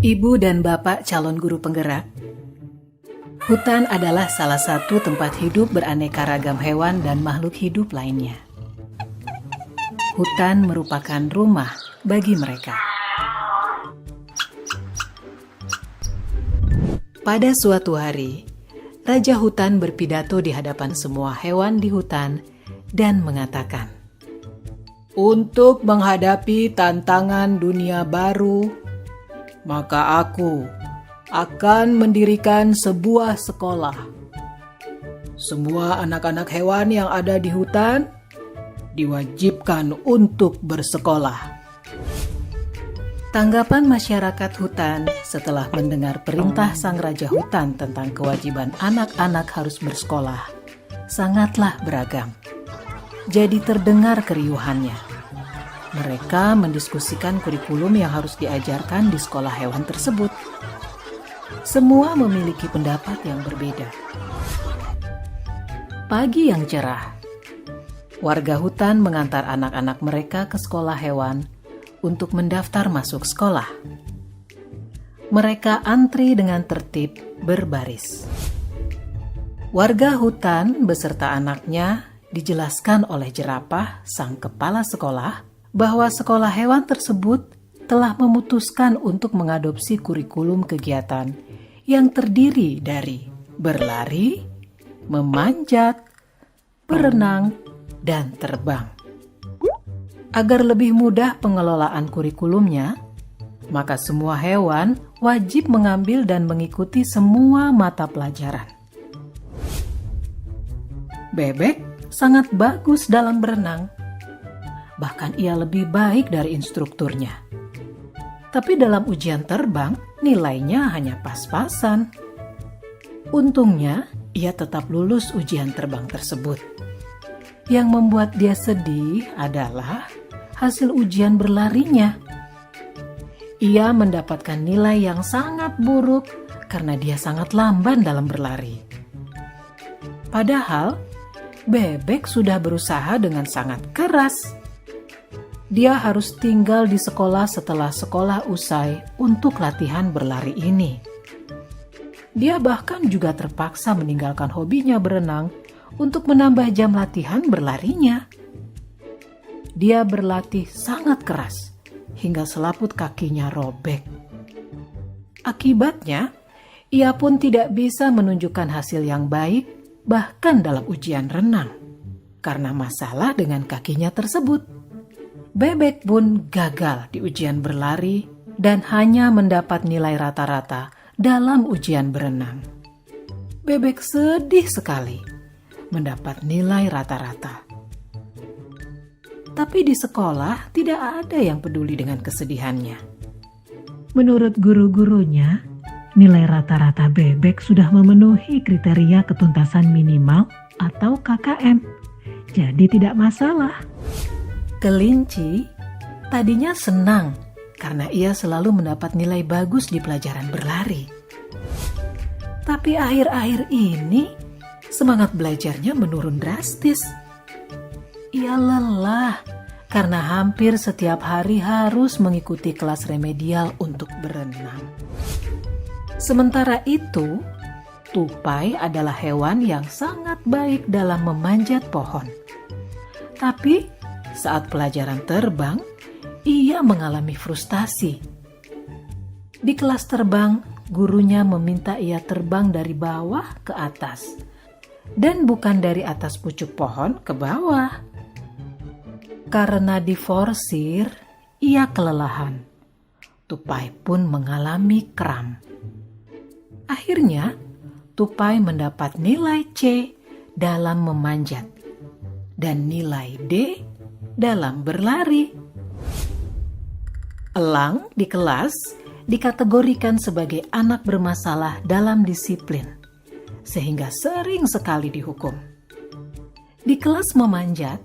Ibu dan bapak calon guru penggerak, hutan adalah salah satu tempat hidup beraneka ragam hewan dan makhluk hidup lainnya. Hutan merupakan rumah bagi mereka. Pada suatu hari, Raja Hutan berpidato di hadapan semua hewan di hutan dan mengatakan, "Untuk menghadapi tantangan dunia baru, maka aku akan mendirikan sebuah sekolah. Semua anak-anak hewan yang ada di hutan diwajibkan untuk bersekolah." Tanggapan masyarakat hutan setelah mendengar perintah sang Raja Hutan tentang kewajiban anak-anak harus bersekolah sangatlah beragam. Jadi terdengar keriuhannya. Mereka mendiskusikan kurikulum yang harus diajarkan di sekolah hewan tersebut. Semua memiliki pendapat yang berbeda. Pagi yang cerah, warga hutan mengantar anak-anak mereka ke sekolah hewan untuk mendaftar masuk sekolah. Mereka antri dengan tertib berbaris. Warga hutan beserta anaknya dijelaskan oleh jerapah, sang kepala sekolah, bahwa sekolah hewan tersebut telah memutuskan untuk mengadopsi kurikulum kegiatan yang terdiri dari berlari, memanjat, berenang, dan terbang. Agar lebih mudah pengelolaan kurikulumnya, maka semua hewan wajib mengambil dan mengikuti semua mata pelajaran. Bebek sangat bagus dalam berenang. Bahkan ia lebih baik dari instrukturnya. Tapi dalam ujian terbang, nilainya hanya pas-pasan. Untungnya, ia tetap lulus ujian terbang tersebut. Yang membuat dia sedih adalah hasil ujian berlarinya. Ia mendapatkan nilai yang sangat buruk karena dia sangat lamban dalam berlari. Padahal, bebek sudah berusaha dengan sangat keras. Dia harus tinggal di sekolah setelah sekolah usai untuk latihan berlari ini. Dia bahkan juga terpaksa meninggalkan hobinya berenang untuk menambah jam latihan berlarinya. Dia berlatih sangat keras hingga selaput kakinya robek. Akibatnya, ia pun tidak bisa menunjukkan hasil yang baik bahkan dalam ujian renang karena masalah dengan kakinya tersebut. Bebek pun gagal di ujian berlari dan hanya mendapat nilai rata-rata dalam ujian berenang. Bebek sedih sekali mendapat nilai rata-rata. Tapi di sekolah tidak ada yang peduli dengan kesedihannya. Menurut guru-gurunya, nilai rata-rata bebek sudah memenuhi kriteria ketuntasan minimal atau KKM. Jadi tidak masalah. Kelinci tadinya senang karena ia selalu mendapat nilai bagus di pelajaran berlari. Tapi akhir-akhir ini semangat belajarnya menurun drastis. Ia lelah karena hampir setiap hari harus mengikuti kelas remedial untuk berenang. Sementara itu, tupai adalah hewan yang sangat baik dalam memanjat pohon. Tapi saat pelajaran terbang, ia mengalami frustasi. Di kelas terbang, gurunya meminta ia terbang dari bawah ke atas dan bukan dari atas pucuk pohon ke bawah. Karena diforsir, ia kelelahan. Tupai pun mengalami kram. Akhirnya, tupai mendapat nilai C dalam memanjat dan nilai D dalam berlari. Elang di kelas dikategorikan sebagai anak bermasalah dalam disiplin, sehingga sering sekali dihukum. Di kelas memanjat,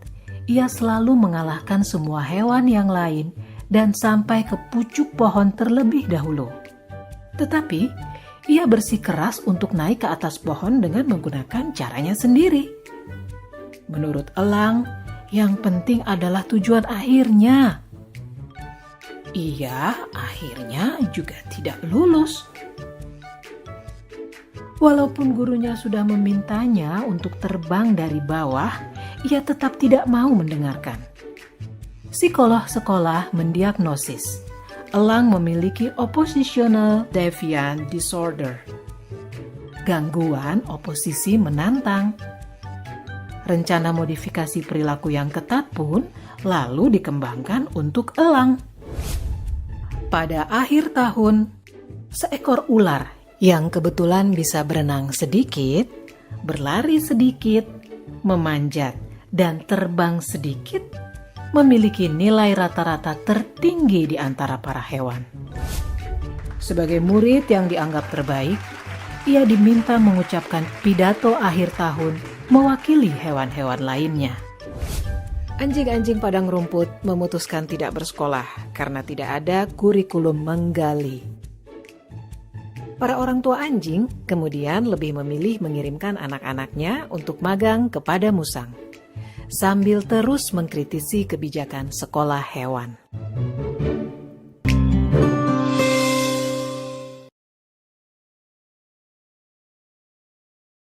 ia selalu mengalahkan semua hewan yang lain dan sampai ke pucuk pohon terlebih dahulu. Tetapi, ia bersikeras untuk naik ke atas pohon dengan menggunakan caranya sendiri. Menurut elang, yang penting adalah tujuan akhirnya. Ia akhirnya juga tidak lulus. Walaupun gurunya sudah memintanya untuk terbang dari bawah, ia tetap tidak mau mendengarkan. Psikolog sekolah mendiagnosis Elang memiliki oppositional deviant disorder, gangguan oposisi menantang. Rencana modifikasi perilaku yang ketat pun lalu dikembangkan untuk elang. Pada akhir tahun, seekor ular yang kebetulan bisa berenang sedikit, berlari sedikit, memanjat, dan terbang sedikit, memiliki nilai rata-rata tertinggi di antara para hewan. Sebagai murid yang dianggap terbaik, ia diminta mengucapkan pidato akhir tahun mewakili hewan-hewan lainnya. Anjing-anjing padang rumput memutuskan tidak bersekolah karena tidak ada kurikulum menggali. Para orang tua anjing kemudian lebih memilih mengirimkan anak-anaknya untuk magang kepada musang, sambil terus mengkritisi kebijakan sekolah hewan.